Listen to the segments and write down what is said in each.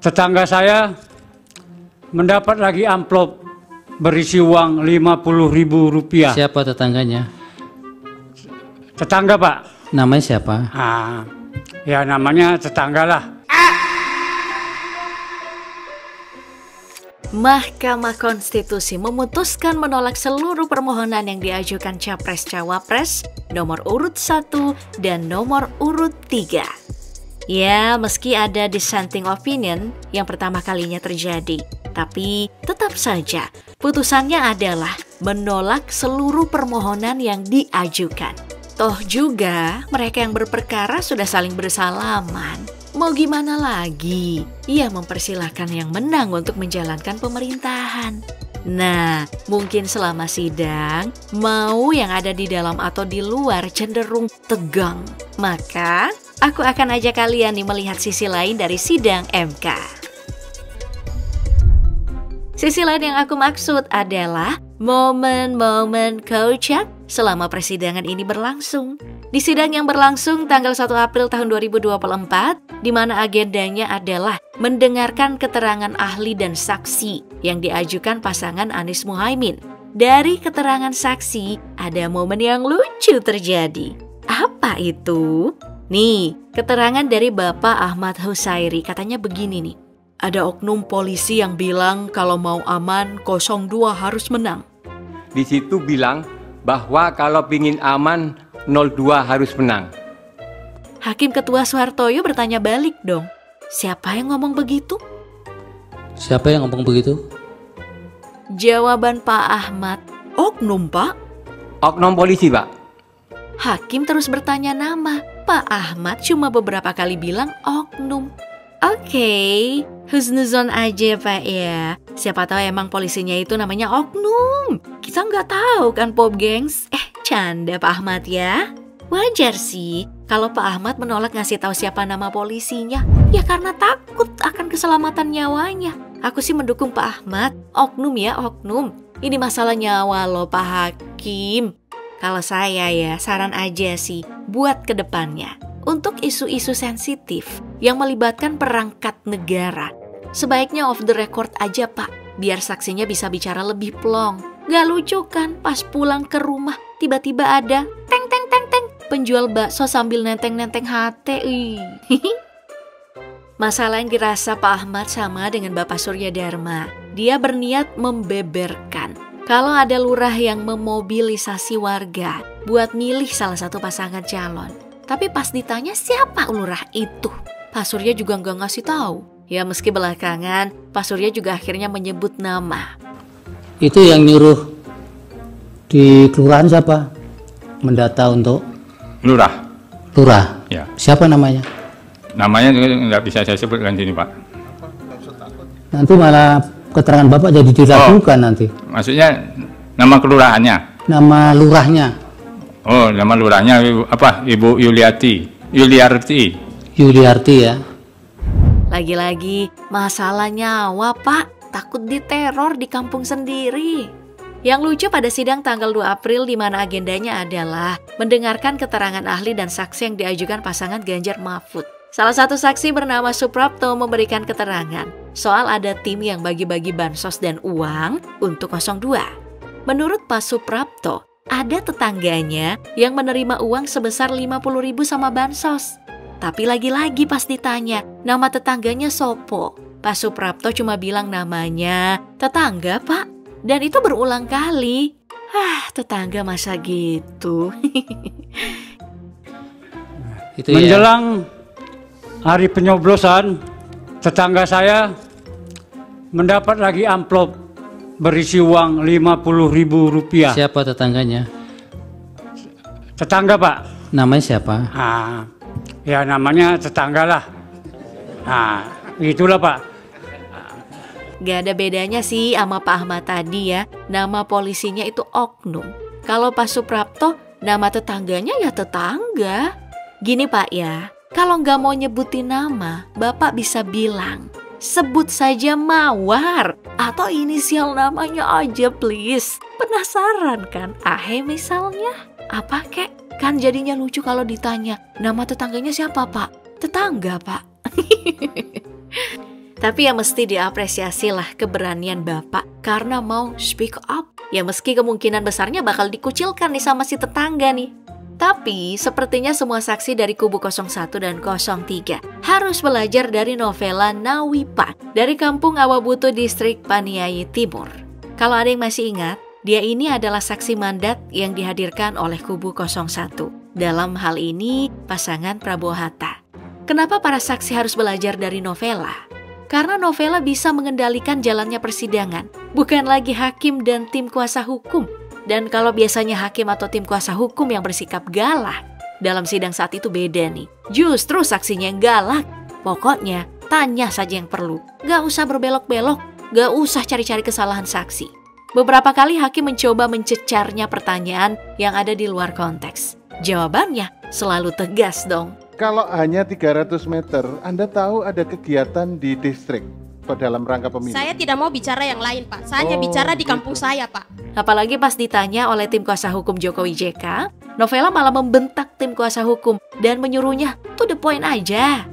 Tetangga saya mendapat lagi amplop berisi uang Rp50.000. Siapa tetangganya? Tetangga, Pak. Namanya siapa? Ya namanya tetangga lah. Mahkamah Konstitusi memutuskan menolak seluruh permohonan yang diajukan Capres-Cawapres nomor urut 1 dan nomor urut 3. Ya, meski ada dissenting opinion yang pertama kalinya terjadi, tapi tetap saja putusannya adalah menolak seluruh permohonan yang diajukan. Toh juga mereka yang berperkara sudah saling bersalaman. Mau gimana lagi? Ia mempersilahkan yang menang untuk menjalankan pemerintahan. Nah, mungkin selama sidang, mau yang ada di dalam atau di luar cenderung tegang. Maka, aku akan ajak kalian nih melihat sisi lain dari sidang MK. Sisi lain yang aku maksud adalah momen-momen kocak selama persidangan ini berlangsung. Di sidang yang berlangsung tanggal 1 April tahun 2024, di mana agendanya adalah mendengarkan keterangan ahli dan saksi yang diajukan pasangan Anies Muhaimin. Dari keterangan saksi, ada momen yang lucu terjadi. Apa itu? Nih, keterangan dari Bapak Ahmad Husairi katanya begini nih. Ada oknum polisi yang bilang kalau mau aman 02 harus menang. Di situ bilang bahwa kalau pingin aman 02 harus menang. Hakim Ketua Soehartoyo bertanya balik dong. Siapa yang ngomong begitu? Siapa yang ngomong begitu? Jawaban Pak Ahmad, oknum Pak. Oknum polisi, Pak. Hakim terus bertanya nama. Pak Ahmad cuma beberapa kali bilang oknum. Oke, husnuzon aja Pak ya. Siapa tahu emang polisinya itu namanya oknum. Kita nggak tahu kan Pop Gengs. Canda Pak Ahmad ya. Wajar sih kalau Pak Ahmad menolak ngasih tahu siapa nama polisinya. Ya karena takut akan keselamatan nyawanya. Aku sih mendukung Pak Ahmad. Oknum ya oknum. Ini masalah nyawa loh Pak Hakim. Kalau saya ya saran aja sih buat kedepannya. Untuk isu-isu sensitif yang melibatkan perangkat negara, sebaiknya off the record aja Pak. Biar saksinya bisa bicara lebih plong. Gak lucu kan pas pulang ke rumah tiba-tiba ada teng penjual bakso sambil nenteng-nenteng hati. Masalah yang dirasa Pak Ahmad sama dengan Bapak Surya Dharma. Dia berniat membeberkan kalau ada lurah yang memobilisasi warga buat milih salah satu pasangan calon. Tapi pas ditanya siapa lurah itu, Pak Surya juga nggak ngasih tahu. Ya meski belakangan Pak Surya juga akhirnya menyebut nama. Itu yang nyuruh di kelurahan siapa? Mendata untuk Lurah. lurah. Ya. Siapa namanya? Namanya nggak bisa saya sebutkan sini, Pak. Nanti malah keterangan Bapak jadi diragukan nanti. Maksudnya nama kelurahannya? Nama lurahnya. Oh, nama lurahnya apa? Ibu Yuliarti ya. Lagi-lagi masalah nyawa Pak. Takut diteror di kampung sendiri. Yang lucu pada sidang tanggal 2 April di mana agendanya adalah mendengarkan keterangan ahli dan saksi yang diajukan pasangan Ganjar Mahfud. Salah satu saksi bernama Suprapto memberikan keterangan soal ada tim yang bagi-bagi bansos dan uang untuk 02. Menurut Pak Suprapto, ada tetangganya yang menerima uang sebesar 50.000 sama bansos. Tapi lagi-lagi pas ditanya, nama tetangganya sopo? Pak Suprapto cuma bilang namanya tetangga, Pak. Dan itu berulang kali. Tetangga masa gitu. Itu Menjelang hari penyoblosan, tetangga saya mendapat lagi amplop berisi uang Rp50.000. Siapa tetangganya? Tetangga, Pak. Namanya siapa? Ya namanya tetangga lah. Itulah Pak. Gak ada bedanya sih sama Pak Ahmad tadi ya. Nama polisinya itu oknum. Kalau Pak Suprapto, nama tetangganya ya tetangga. Gini Pak ya, kalau nggak mau nyebutin nama, Bapak bisa bilang, sebut saja Mawar atau inisial namanya aja please. Penasaran kan? Ahe misalnya. Apa kek? Kan jadinya lucu kalau ditanya, nama tetangganya siapa Pak? Tetangga Pak. Tapi ya mesti diapresiasi lah keberanian Bapak karena mau speak up. Ya meski kemungkinan besarnya bakal dikucilkan nih sama si tetangga nih. Tapi sepertinya semua saksi dari kubu 01 dan 03 harus belajar dari Novela Nawipa dari Kampung Awabutu Distrik Paniai Timur. Kalau ada yang masih ingat, dia ini adalah saksi mandat yang dihadirkan oleh kubu 01. Dalam hal ini pasangan Prabowo Hatta. Kenapa para saksi harus belajar dari Novela? Karena Novela bisa mengendalikan jalannya persidangan, bukan lagi hakim dan tim kuasa hukum. Dan kalau biasanya hakim atau tim kuasa hukum yang bersikap galak, dalam sidang saat itu beda nih. Justru saksinya yang galak. Pokoknya tanya saja yang perlu. Gak usah berbelok-belok, gak usah cari-cari kesalahan saksi. Beberapa kali hakim mencoba mencecarnya pertanyaan yang ada di luar konteks. Jawabannya selalu tegas dong. Kalau hanya 300 meter, Anda tahu ada kegiatan di distrik dalam rangka pemilu? Saya tidak mau bicara yang lain, Pak. Saya hanya bicara di kampung saya, Pak. Apalagi pas ditanya oleh tim kuasa hukum Jokowi JK, Novela malah membentak tim kuasa hukum dan menyuruhnya to the point aja.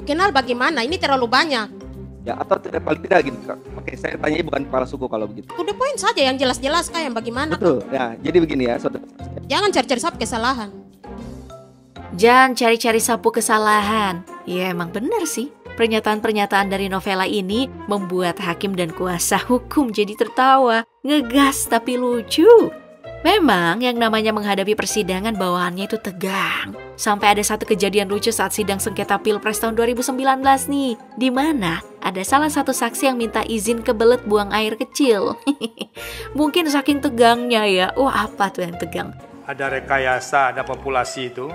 Kenal bagaimana? Ini terlalu banyak. Ya, atau paling tidak gitu, Kak. Oke, saya tanya bukan kepala suku kalau begitu. To the point saja yang jelas-jelas, Kak, yang bagaimana? Betul. Ya, jadi begini ya, saudara. Jangan cari-cari sapu kesalahan. Jangan cari-cari sapu kesalahan. Ya emang benar sih. Pernyataan-pernyataan dari Novela ini membuat hakim dan kuasa hukum jadi tertawa. Ngegas tapi lucu. Memang yang namanya menghadapi persidangan bawaannya itu tegang. Sampai ada satu kejadian lucu saat sidang sengketa Pilpres tahun 2019 nih. Di mana ada salah satu saksi yang minta izin kebelet buang air kecil. Mungkin saking tegangnya ya. Wah, apa tuh yang tegang? Ada rekayasa, ada populasi itu.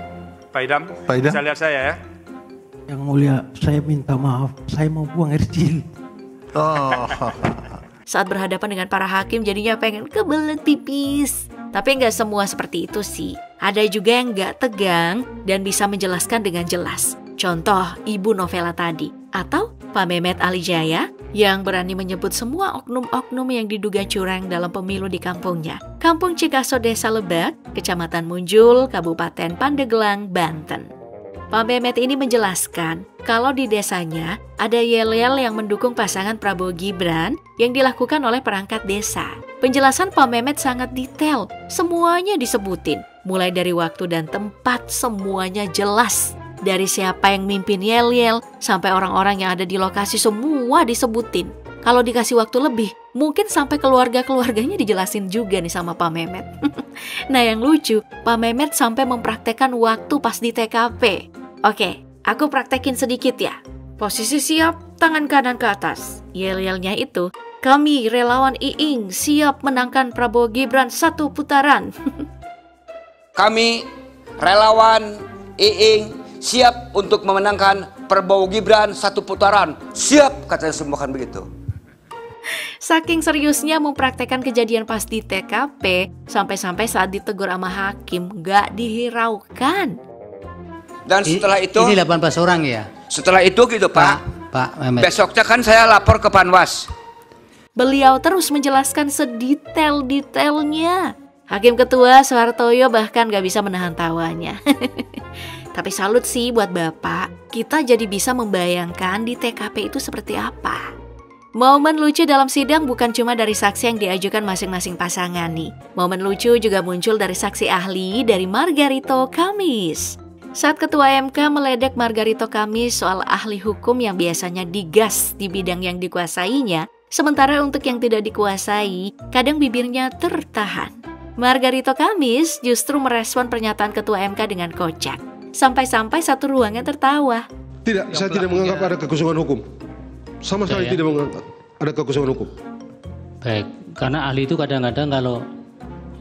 Pak Idam, bisa lihat saya ya. Yang mulia, saya minta maaf, saya mau buang air kecil. Saat berhadapan dengan para hakim jadinya pengen kebelet pipis. Tapi nggak semua seperti itu sih. Ada juga yang nggak tegang dan bisa menjelaskan dengan jelas. Contoh Ibu Novela tadi. Atau Pak Mehmet Alijaya yang berani menyebut semua oknum-oknum yang diduga curang dalam pemilu di kampungnya. Kampung Cikaso, Desa Lebak, Kecamatan Munjul, Kabupaten Pandeglang, Banten. Pak Mehmet ini menjelaskan kalau di desanya ada yel-yel yang mendukung pasangan Prabowo Gibran yang dilakukan oleh perangkat desa. Penjelasan Pak Mehmet sangat detail, semuanya disebutin. Mulai dari waktu dan tempat semuanya jelas. Dari siapa yang mimpin yel-yel sampai orang-orang yang ada di lokasi semua disebutin. Kalau dikasih waktu lebih, mungkin sampai keluarga-keluarganya dijelasin juga nih sama Pak Mehmet. Nah yang lucu, Pak Mehmet sampai mempraktekkan waktu pas di TKP. Oke, aku praktekin sedikit ya. Posisi siap, tangan kanan ke atas. Yel-yelnya itu, kami relawan Iing siap menangkan Prabowo Gibran 1 putaran. Kami relawan Iing siap untuk memenangkan Prabowo Gibran 1 putaran. Siap, katanya semua kan begitu. Saking seriusnya mempraktekkan kejadian pas di TKP, sampai-sampai saat ditegur sama hakim gak dihiraukan. Dan setelah itu... Ini 18 orang ya? Setelah itu gitu Pak Mehmet. Besoknya kan saya lapor ke Panwas. Beliau terus menjelaskan sedetail-detailnya. Hakim Ketua Soehartoyo bahkan gak bisa menahan tawanya. Tapi salut sih buat Bapak, kita jadi bisa membayangkan di TKP itu seperti apa. Momen lucu dalam sidang bukan cuma dari saksi yang diajukan masing-masing pasangan nih. Momen lucu juga muncul dari saksi ahli dari Margarito Kamis. Saat Ketua MK meledek Margarito Kamis soal ahli hukum yang biasanya digas di bidang yang dikuasainya, sementara untuk yang tidak dikuasai, kadang bibirnya tertahan. Margarito Kamis justru merespon pernyataan Ketua MK dengan kocak. Sampai-sampai satu ruangan tertawa. Tidak, saya tidak menganggap ada kekosongan hukum. Sama sekali tidak menganggap ada kekosongan hukum. Baik, karena ahli itu kadang-kadang kalau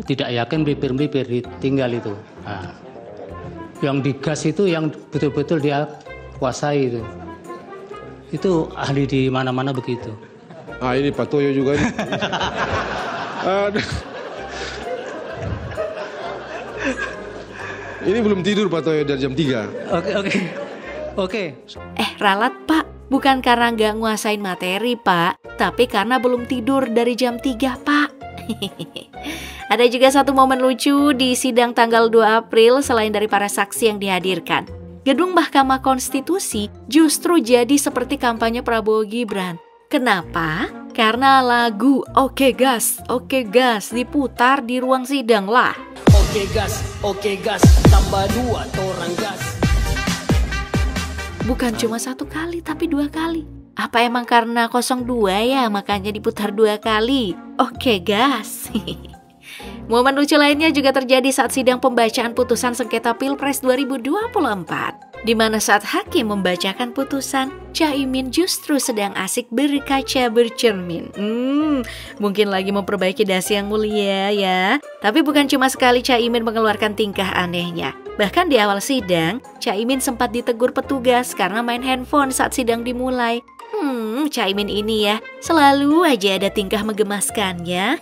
tidak yakin melipir-melipir ditinggal itu. Nah, yang digas itu yang betul-betul dia kuasai itu. Itu ahli di mana-mana begitu. Ah ini Pak Toyo juga ini. Ini belum tidur Pak Toyo dari jam 3. Oke. Ralat Pak, bukan karena nggak nguasain materi Pak, tapi karena belum tidur dari jam 3 Pak. Ada juga satu momen lucu di sidang tanggal 2 April selain dari para saksi yang dihadirkan. gedung Mahkamah Konstitusi justru jadi seperti kampanye Prabowo Gibran. Kenapa? Karena lagu Oke Gas diputar di ruang sidang lah. Oke gas, tambah 2 torang gas. Bukan cuma 1 kali, tapi 2 kali. Apa emang karena 02 ya, makanya diputar 2 kali? Oke gas. Momen lucu lainnya juga terjadi saat sidang pembacaan putusan sengketa Pilpres 2024. Di mana saat hakim membacakan putusan, Caimin justru sedang asik berkaca bercermin. Mungkin lagi memperbaiki dasi yang mulia ya. Tapi bukan cuma sekali Caimin mengeluarkan tingkah anehnya. Bahkan di awal sidang, Caimin sempat ditegur petugas karena main handphone saat sidang dimulai. Caimin ini ya, selalu aja ada tingkah menggemaskannya.